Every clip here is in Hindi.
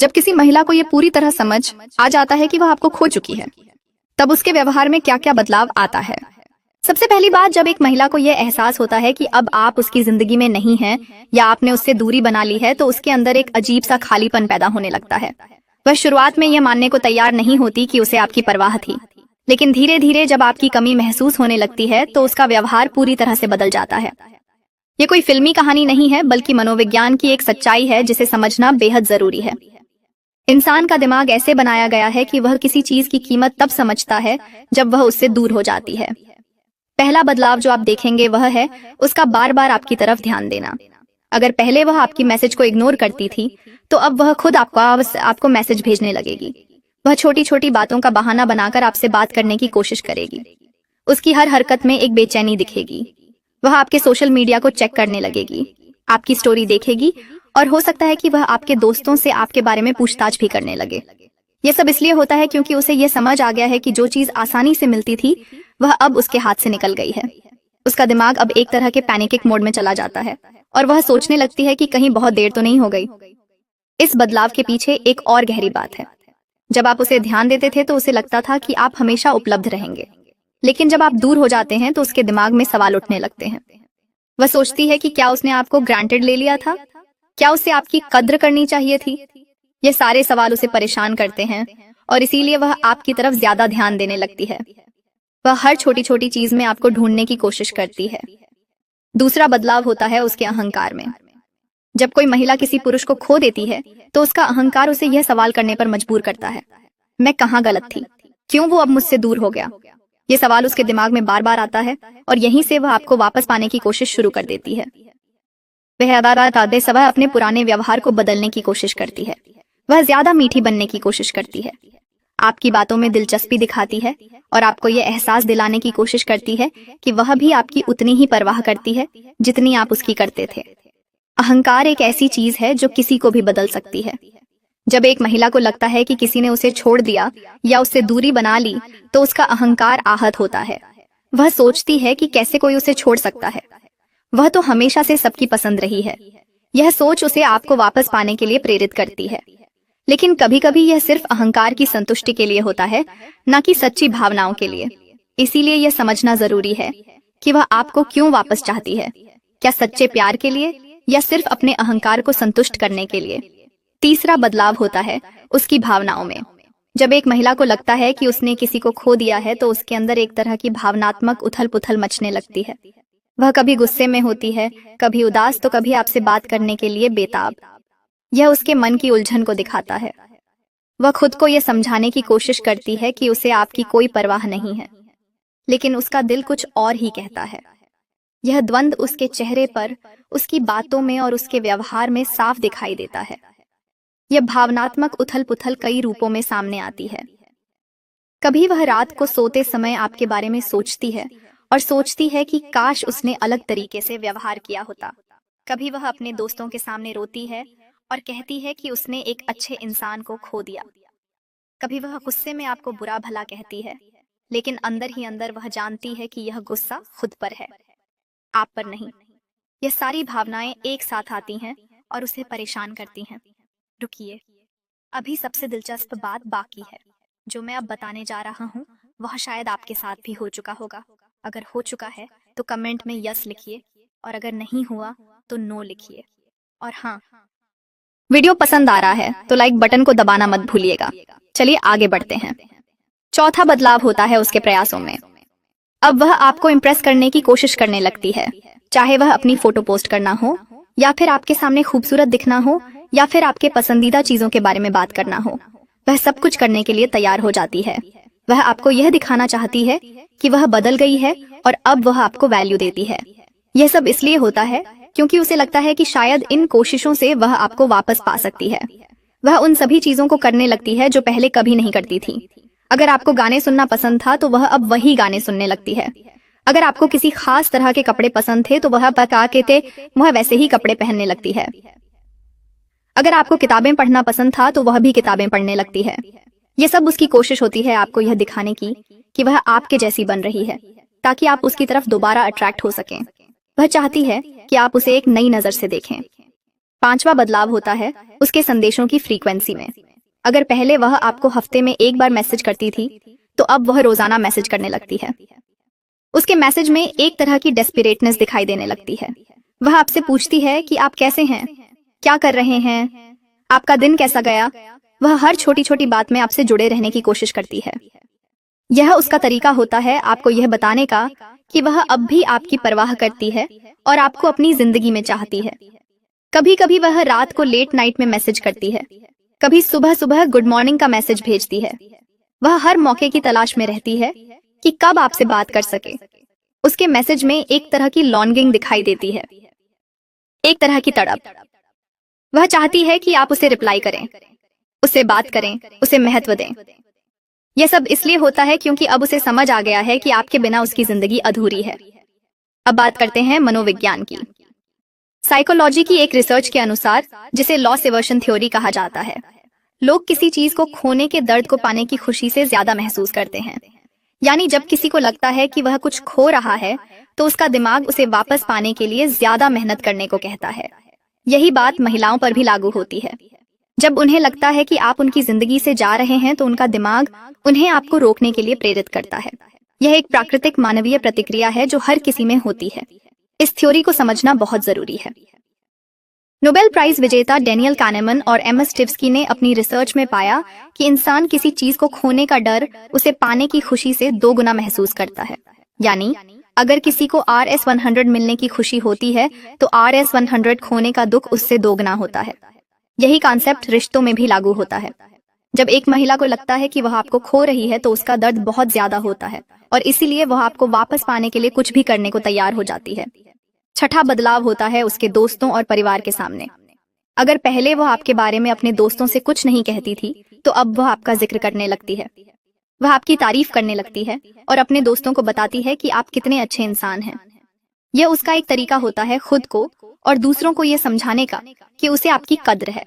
जब किसी महिला को ये पूरी तरह समझ आ जाता है कि वह आपको खो चुकी है, तब उसके व्यवहार में क्या क्या बदलाव आता है। सबसे पहली बात, जब एक महिला को यह एहसास होता है कि अब आप उसकी जिंदगी में नहीं हैं या आपने उससे दूरी बना ली है, तो उसके अंदर एक अजीब सा खालीपन पैदा होने लगता है। वह शुरुआत में यह मानने को तैयार नहीं होती कि उसे आपकी परवाह थी, लेकिन धीरे धीरे जब आपकी कमी महसूस होने लगती है तो उसका व्यवहार पूरी तरह से बदल जाता है। ये कोई फिल्मी कहानी नहीं है, बल्कि मनोविज्ञान की एक सच्चाई है जिसे समझना बेहद जरूरी है। इंसान का दिमाग ऐसे बनाया गया है कि वह किसी चीज की कीमत तब समझता है जब वह उससे दूर हो जाती है। पहला बदलाव जो आप देखेंगे वह है उसका बार बार आपकी तरफ ध्यान देना। अगर पहले वह आपकी मैसेज को इग्नोर करती थी, तो अब वह खुद आपको मैसेज भेजने लगेगी। वह छोटी छोटी बातों का बहाना बनाकर आपसे बात करने की कोशिश करेगी। उसकी हर हरकत में एक बेचैनी दिखेगी। वह आपके सोशल मीडिया को चेक करने लगेगी, आपकी स्टोरी देखेगी, और हो सकता है कि वह आपके दोस्तों से आपके बारे में पूछताछ भी करने लगे। ये सब इसलिए होता है क्योंकि उसे यह समझ आ गया है कि जो चीज आसानी से मिलती थी वह अब उसके हाथ से निकल गई है। उसका दिमाग अब एक तरह के पैनिक मोड में चला जाता है और वह सोचने लगती है कि कहीं बहुत देर तो नहीं हो गई। इस बदलाव के पीछे एक और गहरी बात है। जब आप उसे ध्यान देते थे तो उसे लगता था कि आप हमेशा उपलब्ध रहेंगे, लेकिन जब आप दूर हो जाते हैं तो उसके दिमाग में सवाल उठने लगते हैं। वह सोचती है कि क्या उसने आपको ग्रांटेड ले लिया था, क्या उसे आपकी कद्र करनी चाहिए थी। ये सारे सवाल उसे परेशान करते हैं और इसीलिए वह आपकी तरफ ज्यादा ध्यान देने लगती है। वह हर छोटी छोटी चीज में आपको ढूंढने की कोशिश करती है। दूसरा बदलाव होता है उसके अहंकार में। जब कोई महिला किसी पुरुष को खो देती है तो उसका अहंकार उसे यह सवाल करने पर मजबूर करता है, मैं कहाँ गलत थी, क्यों वो अब मुझसे दूर हो गया। ये सवाल उसके दिमाग में बार बार आता है और यहीं से वह आपको वापस पाने की कोशिश शुरू कर देती है। वह आधे समय अपने पुराने व्यवहार को बदलने की कोशिश करती है। वह ज्यादा मीठी बनने की कोशिश करती है, आपकी बातों में दिलचस्पी दिखाती है और आपको यह एहसास दिलाने की कोशिश करती है कि वह भी आपकी उतनी ही परवाह करती है जितनी आप उसकी करते थे। अहंकार एक ऐसी चीज है जो किसी को भी बदल सकती है। जब एक महिला को लगता है कि किसी ने उसे छोड़ दिया या उससे दूरी बना ली, तो उसका अहंकार आहत होता है। वह सोचती है कि कैसे कोई उसे छोड़ सकता है, वह तो हमेशा से सबकी पसंद रही है। यह सोच उसे आपको वापस पाने के लिए प्रेरित करती है, लेकिन कभी कभी यह सिर्फ अहंकार की संतुष्टि के लिए होता है, न कि सच्ची भावनाओं के लिए। इसीलिए यह समझना जरूरी है कि वह आपको क्यों वापस चाहती है, क्या सच्चे प्यार के लिए या सिर्फ अपने अहंकार को संतुष्ट करने के लिए। तीसरा बदलाव होता है उसकी भावनाओं में। जब एक महिला को लगता है कि उसने किसी को खो दिया है तो उसके अंदर एक तरह की भावनात्मक उथल पुथल मचने लगती है। वह कभी गुस्से में होती है, कभी उदास, तो कभी आपसे बात करने के लिए बेताब। यह उसके मन की उलझन को दिखाता है। वह खुद को यह समझाने की कोशिश करती है कि उसे आपकी कोई परवाह नहीं है, लेकिन उसका दिल कुछ और ही कहता है। यह द्वंद्व उसके चेहरे पर, उसकी बातों में और उसके व्यवहार में साफ दिखाई देता है। यह भावनात्मक उथल पुथल कई रूपों में सामने आती है। कभी वह रात को सोते समय आपके बारे में सोचती है और सोचती है कि काश उसने अलग तरीके से व्यवहार किया होता। कभी वह अपने दोस्तों के सामने रोती है और कहती है कि उसने एक अच्छे इंसान को खो दिया। कभी वह गुस्से में आपको बुरा भला कहती है, लेकिन अंदर ही अंदर वह जानती है कि यह गुस्सा खुद पर है, आप पर नहीं। यह सारी भावनाएं एक साथ आती हैं और उसे परेशान करती हैं। रुकिए, अभी सबसे दिलचस्प बात बाकी है। जो मैं अब बताने जा रहा हूँ वह शायद आपके साथ भी हो चुका होगा। अगर हो चुका है तो कमेंट में यस लिखिए, और अगर नहीं हुआ तो नो लिखिए। और हाँ, वीडियो पसंद आ रहा है तो लाइक बटन को दबाना मत भूलिएगा। चलिए आगे बढ़ते हैं। चौथा बदलाव होता है उसके प्रयासों में। अब वह आपको इम्प्रेस करने की कोशिश करने लगती है, चाहे वह अपनी फोटो पोस्ट करना हो, या फिर आपके सामने खूबसूरत दिखना हो, या फिर आपके पसंदीदा चीजों के बारे में बात करना हो। वह सब कुछ करने के लिए तैयार हो जाती है। वह आपको यह दिखाना चाहती है कि वह बदल गई है और अब वह आपको वैल्यू देती है। यह सब इसलिए होता है क्योंकि उसे लगता है कि शायद इन कोशिशों से वह आपको वापस पा सकती है। वह उन सभी चीजों को करने लगती है जो पहले कभी नहीं करती थी। अगर आपको गाने सुनना पसंद था तो वह अब वही गाने सुनने लगती है। अगर आपको किसी खास तरह के कपड़े पसंद थे तो वह वह वैसे ही कपड़े पहनने लगती है। अगर आपको किताबें पढ़ना पसंद था तो वह भी किताबें पढ़ने लगती है। यह सब उसकी कोशिश होती है आपको यह दिखाने की कि वह आपके जैसी बन रही है, ताकि आप उसकी तरफ दोबारा अट्रैक्ट हो सकें। वह चाहती है कि आप उसे एक नई नजर से देखें। पांचवा बदलाव होता है उसके संदेशों की फ्रीक्वेंसी में। अगर पहले वह आपको हफ्ते में एक बार मैसेज करती थी, तो अब वह रोजाना मैसेज करने लगती है। उसके मैसेज में एक तरह की डेस्परेटनेस दिखाई देने लगती है। वह आपसे पूछती है कि आप कैसे हैं, क्या कर रहे हैं, आपका दिन कैसा गया। वह हर छोटी छोटी बात में आपसे जुड़े रहने की कोशिश करती है। यह उसका तरीका होता है आपको यह बताने का कि वह अब भी आपकी परवाह करती है और आपको अपनी जिंदगी में चाहती है। कभी कभी वह रात को लेट नाइट में मैसेज करती है, कभी सुबह सुबह गुड मॉर्निंग का मैसेज भेजती है। वह हर मौके की तलाश में रहती है कि कब आपसे बात कर सके। उसके मैसेज में एक तरह की लॉन्गिंग दिखाई देती है, एक तरह की तड़प। वह चाहती है कि आप उसे रिप्लाई करें, उससे बात करें, उसे महत्व दें। यह सब इसलिए होता है क्योंकि अब उसे समझ आ गया है कि आपके बिना उसकी जिंदगी अधूरी है। अब बात करते हैं मनोविज्ञान की। साइकोलॉजी की एक रिसर्च के अनुसार, जिसे लॉस एवर्शन थ्योरी कहा जाता है, लोग किसी चीज को खोने के दर्द को पाने की खुशी से ज्यादा महसूस करते हैं। यानी जब किसी को लगता है कि वह कुछ खो रहा है, तो उसका दिमाग उसे वापस पाने के लिए ज्यादा मेहनत करने को कहता है। यही बात महिलाओं पर भी लागू होती है। जब उन्हें लगता है कि आप उनकी जिंदगी से जा रहे हैं, तो उनका दिमाग उन्हें आपको रोकने के लिए प्रेरित करता है। यह एक प्राकृतिक मानवीय प्रतिक्रिया है जो हर किसी में होती है। इस थ्योरी को समझना बहुत जरूरी है। नोबेल प्राइज विजेता डेनियल कानेमन और एमएस टिव्स्की ने अपनी रिसर्च में पाया कि इंसान किसी चीज को खोने का डर उसे पाने की खुशी से 2 गुना महसूस करता है। यानी अगर किसी को RS-100 मिलने की खुशी होती है, तो RS-100 खोने का दुख उससे 2 गुना होता है। यही कॉन्सेप्ट रिश्तों में भी लागू होता है। जब एक महिला को लगता है कि वह आपको खो रही है, तो उसका दर्द बहुत ज्यादा होता है और इसीलिए वह आपको वापस पाने के लिए कुछ भी करने को तैयार हो जाती है। छठा बदलाव होता है उसके दोस्तों और परिवार के सामने। अगर पहले वह आपके बारे में अपने दोस्तों से कुछ नहीं कहती थी, तो अब वह आपका जिक्र करने लगती है। वह आपकी तारीफ करने लगती है और अपने दोस्तों को बताती है कि आप कितने अच्छे इंसान हैं। यह उसका एक तरीका होता है खुद को और दूसरों को यह समझाने का कि उसे आपकी कद्र है।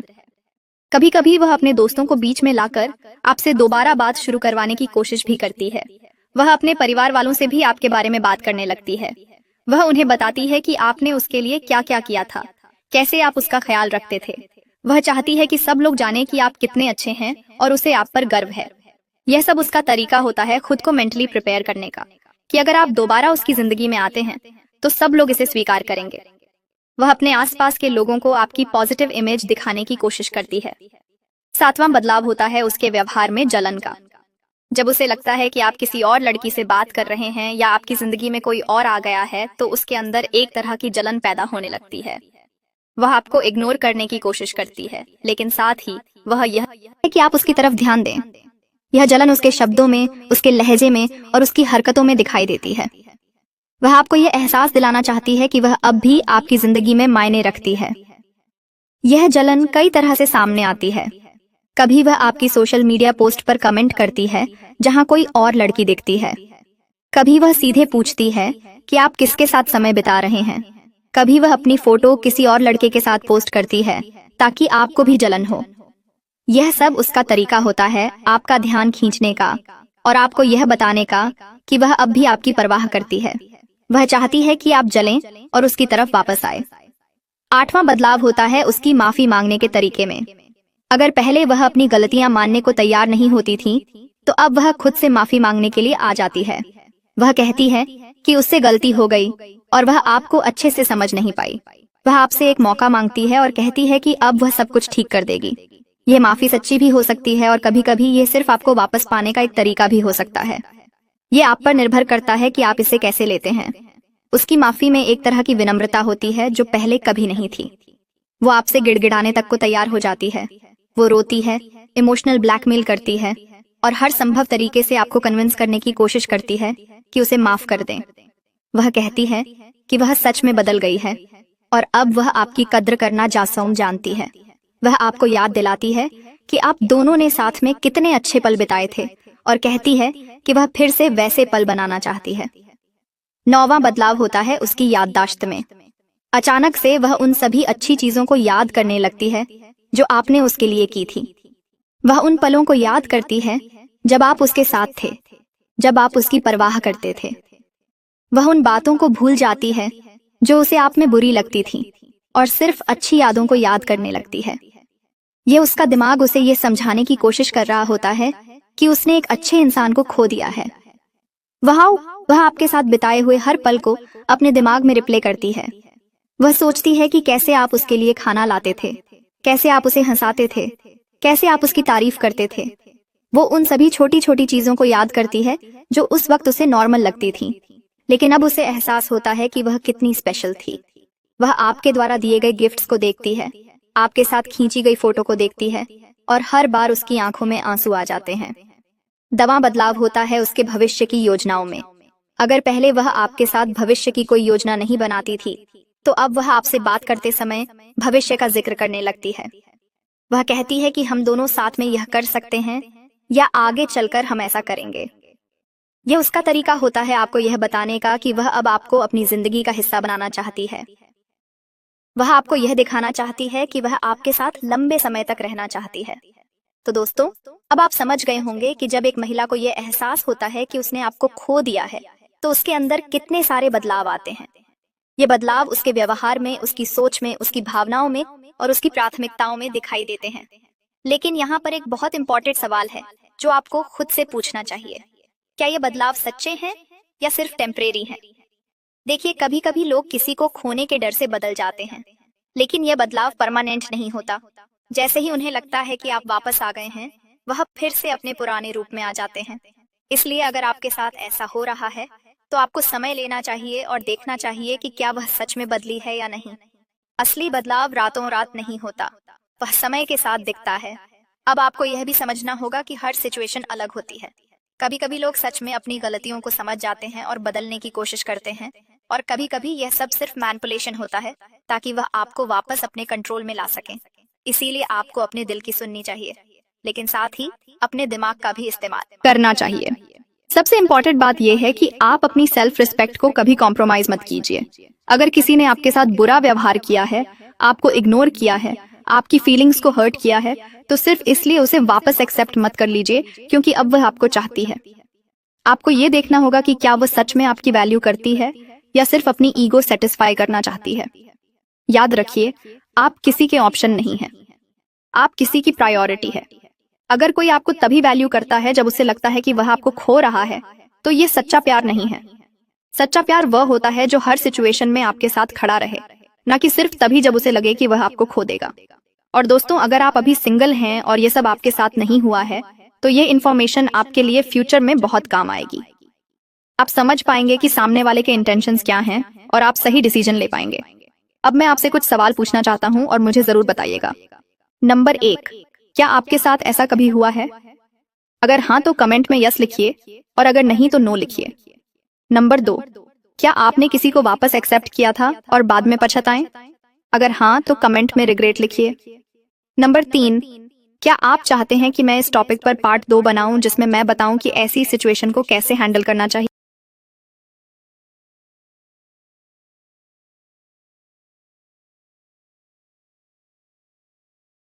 कभी कभी वह अपने दोस्तों को बीच में लाकर आपसे दोबारा बात शुरू करवाने की कोशिश भी करती है। वह अपने परिवार वालों से भी आपके बारे में बात करने लगती है। वह उन्हें बताती है कि आपने उसके लिए क्या क्या किया था, कैसे आप उसका ख्याल रखते थे। वह चाहती है कि सब लोग जाने कि आप कितने अच्छे हैं और उसे आप पर गर्व है। यह सब उसका तरीका होता है खुद को मेंटली प्रिपेयर करने का कि अगर आप दोबारा उसकी जिंदगी में आते हैं, तो सब लोग इसे स्वीकार करेंगे। वह अपने आसपास के लोगों को आपकी पॉजिटिव इमेज दिखाने की कोशिश करती है। सातवां बदलाव होता है उसके व्यवहार में जलन का। जब उसे लगता है कि आप किसी और लड़की से बात कर रहे हैं या आपकी जिंदगी में कोई और आ गया है, तो उसके अंदर एक तरह की जलन पैदा होने लगती है। वह आपको इग्नोर करने की कोशिश करती है, लेकिन साथ ही वह यह है कि आप उसकी तरफ ध्यान दें। यह जलन उसके शब्दों में, उसके लहजे में और उसकी हरकतों में दिखाई देती है। वह आपको यह एहसास दिलाना चाहती है कि वह अब भी आपकी जिंदगी में मायने रखती है। यह जलन कई तरह से सामने आती है। कभी वह आपकी सोशल मीडिया पोस्ट पर कमेंट करती है जहां कोई और लड़की दिखती है। कभी वह सीधे पूछती है कि आप किसके साथ समय बिता रहे हैं। कभी वह अपनी फोटो किसी और लड़के के साथ पोस्ट करती है ताकि आपको भी जलन हो। यह सब उसका तरीका होता है आपका ध्यान खींचने का और आपको यह बताने का कि वह अब भी आपकी परवाह करती है। वह चाहती है कि आप जलें और उसकी तरफ वापस आए। आठवां बदलाव होता है उसकी माफी मांगने के तरीके में। अगर पहले वह अपनी गलतियां मानने को तैयार नहीं होती थी, तो अब वह खुद से माफी मांगने के लिए आ जाती है। वह कहती है कि उससे गलती हो गई और वह आपको अच्छे से समझ नहीं पाई। वह आपसे एक मौका मांगती है और कहती है कि अब वह सब कुछ ठीक कर देगी। यह माफी सच्ची भी हो सकती है और कभी कभी ये सिर्फ आपको वापस पाने का एक तरीका भी हो सकता है। ये आप पर निर्भर करता है कि आप इसे कैसे लेते हैं। उसकी माफी में एक तरह की विनम्रता होती है जो पहले कभी नहीं थी। वो आपसे गिड़गिड़ाने तक को तैयार हो जाती है। वो रोती है, इमोशनल ब्लैकमेल करती है और हर संभव तरीके से आपको कन्विंस करने की कोशिश करती है कि उसे माफ कर दें। वह कहती है कि वह सच में बदल गई है और अब वह आपकी कद्र करना जानती है। वह आपको याद दिलाती है कि आप दोनों ने साथ में कितने अच्छे पल बिताए थे और कहती है कि वह फिर से वैसे पल बनाना चाहती है। 9वां बदलाव होता है उसकी याददाश्त में। अचानक से वह उन सभी अच्छी चीजों को याद करने लगती है जो आपने उसके लिए की थी। वह उन पलों को याद करती है जब आप उसके साथ थे, जब आप उसकी परवाह करते थे। वह उन बातों को भूल जाती है जो उसे आप में बुरी लगती थी। और सिर्फ अच्छी यादों को याद करने लगती है। ये उसका दिमाग उसे ये समझाने की कोशिश कर रहा होता है कि उसने एक अच्छे इंसान को खो दिया है। वह आपके साथ बिताए हुए हर पल को अपने दिमाग में रिप्ले करती है। वह सोचती है कि कैसे आप उसके लिए खाना लाते थे, कैसे आप उसे हंसाते थे, कैसे आप उसकी तारीफ करते थे। वो उन सभी छोटी छोटी चीजों को याद करती है जो उस वक्त उसे नॉर्मल लगती थी, लेकिन अब उसे एहसास होता है कि वह कितनी स्पेशल थी। वह आपके द्वारा दिए गए गिफ्ट्स को देखती है, आपके साथ खींची गई फोटो को देखती है, और हर बार उसकी आंखों में आंसू आ जाते हैं। दवा बदलाव होता है उसके भविष्य की योजनाओं में। अगर पहले वह आपके साथ भविष्य की कोई योजना नहीं बनाती थी, तो अब वह आपसे बात करते समय भविष्य का जिक्र करने लगती है। वह कहती है कि हम दोनों साथ में यह कर सकते हैं, या आगे चलकर हम ऐसा करेंगे। यह उसका तरीका होता है आपको यह बताने का कि वह अब आपको अपनी जिंदगी का हिस्सा बनाना चाहती है। वह आपको यह दिखाना चाहती है कि वह आपके साथ लंबे समय तक रहना चाहती है। तो दोस्तों, अब आप समझ गए होंगे कि जब एक महिला को यह एहसास होता है कि उसने आपको खो दिया है, तो उसके अंदर कितने सारे बदलाव आते हैं। ये बदलाव उसके व्यवहार में, उसकी सोच में, उसकी भावनाओं में और उसकी प्राथमिकताओं में दिखाई देते हैं। लेकिन यहाँ पर एक बहुत इंपॉर्टेंट सवाल है जो आपको खुद से पूछना चाहिए। क्या ये बदलाव सच्चे हैं या सिर्फ टेम्परेरी हैं? देखिए, कभी कभी लोग किसी को खोने के डर से बदल जाते हैं, लेकिन यह बदलाव परमानेंट नहीं होता। जैसे ही उन्हें लगता है कि आप वापस आ गए हैं, वह फिर से अपने पुराने रूप में आ जाते हैं। इसलिए अगर आपके साथ ऐसा हो रहा है, तो आपको समय लेना चाहिए और देखना चाहिए कि क्या वह सच में बदली है या नहीं। असली बदलाव रातों रात नहीं होता, वह समय के साथ दिखता है। अब आपको यह भी समझना होगा कि हर सिचुएशन अलग होती है। कभी कभी लोग सच में अपनी गलतियों को समझ जाते हैं और बदलने की कोशिश करते हैं, और कभी कभी यह सब सिर्फ मैनिपुलेशन होता है ताकि वह आपको वापस अपने कंट्रोल में ला सकें। इसीलिए आपको अपने दिल की सुननी चाहिए, लेकिन साथ ही अपने दिमाग का भी इस्तेमाल करना चाहिए। सबसे इम्पोर्टेंट बात यह है कि आप अपनी सेल्फ रिस्पेक्ट को कभी कॉम्प्रोमाइज मत कीजिए। अगर किसी ने आपके साथ बुरा व्यवहार किया है, आपको इग्नोर किया है, आपकी फीलिंग्स को हर्ट किया है, तो सिर्फ इसलिए उसे वापस एक्सेप्ट मत कर लीजिए क्योंकि अब वह आपको चाहती है। आपको ये देखना होगा कि क्या वह सच में आपकी वैल्यू करती है या सिर्फ अपनी ईगो सेटिस्फाई करना चाहती है। याद रखिए, आप किसी के ऑप्शन नहीं हैं, आप किसी की प्रायोरिटी है। अगर कोई आपको तभी वैल्यू करता है जब उसे लगता है कि वह आपको खो रहा है, तो ये सच्चा प्यार नहीं है। सच्चा प्यार वह होता है जो हर सिचुएशन में आपके साथ खड़ा रहे, न कि सिर्फ तभी जब उसे लगे कि वह आपको खो देगा। और दोस्तों, अगर आप अभी सिंगल हैं और ये सब आपके साथ नहीं हुआ है, तो ये इन्फॉर्मेशन आपके लिए फ्यूचर में बहुत काम आएगी। आप समझ पाएंगे कि सामने वाले के इंटेंशंस क्या हैं और आप सही डिसीजन ले पाएंगे। अब मैं आपसे कुछ सवाल पूछना चाहता हूं और मुझे जरूर बताइएगा। नंबर 1, क्या आपके साथ ऐसा कभी हुआ है? अगर हाँ तो कमेंट में यस लिखिए, और अगर नहीं तो नो लिखिए। नंबर 2, क्या आपने किसी को वापस एक्सेप्ट किया था और बाद में पछताएं? अगर हाँ तो कमेंट में रिग्रेट लिखिए। नंबर 3, क्या आप चाहते हैं कि मैं इस टॉपिक पर पार्ट 2 बनाऊं जिसमें मैं बताऊं कि ऐसी सिचुएशन को कैसे हैंडल करना चाहिए?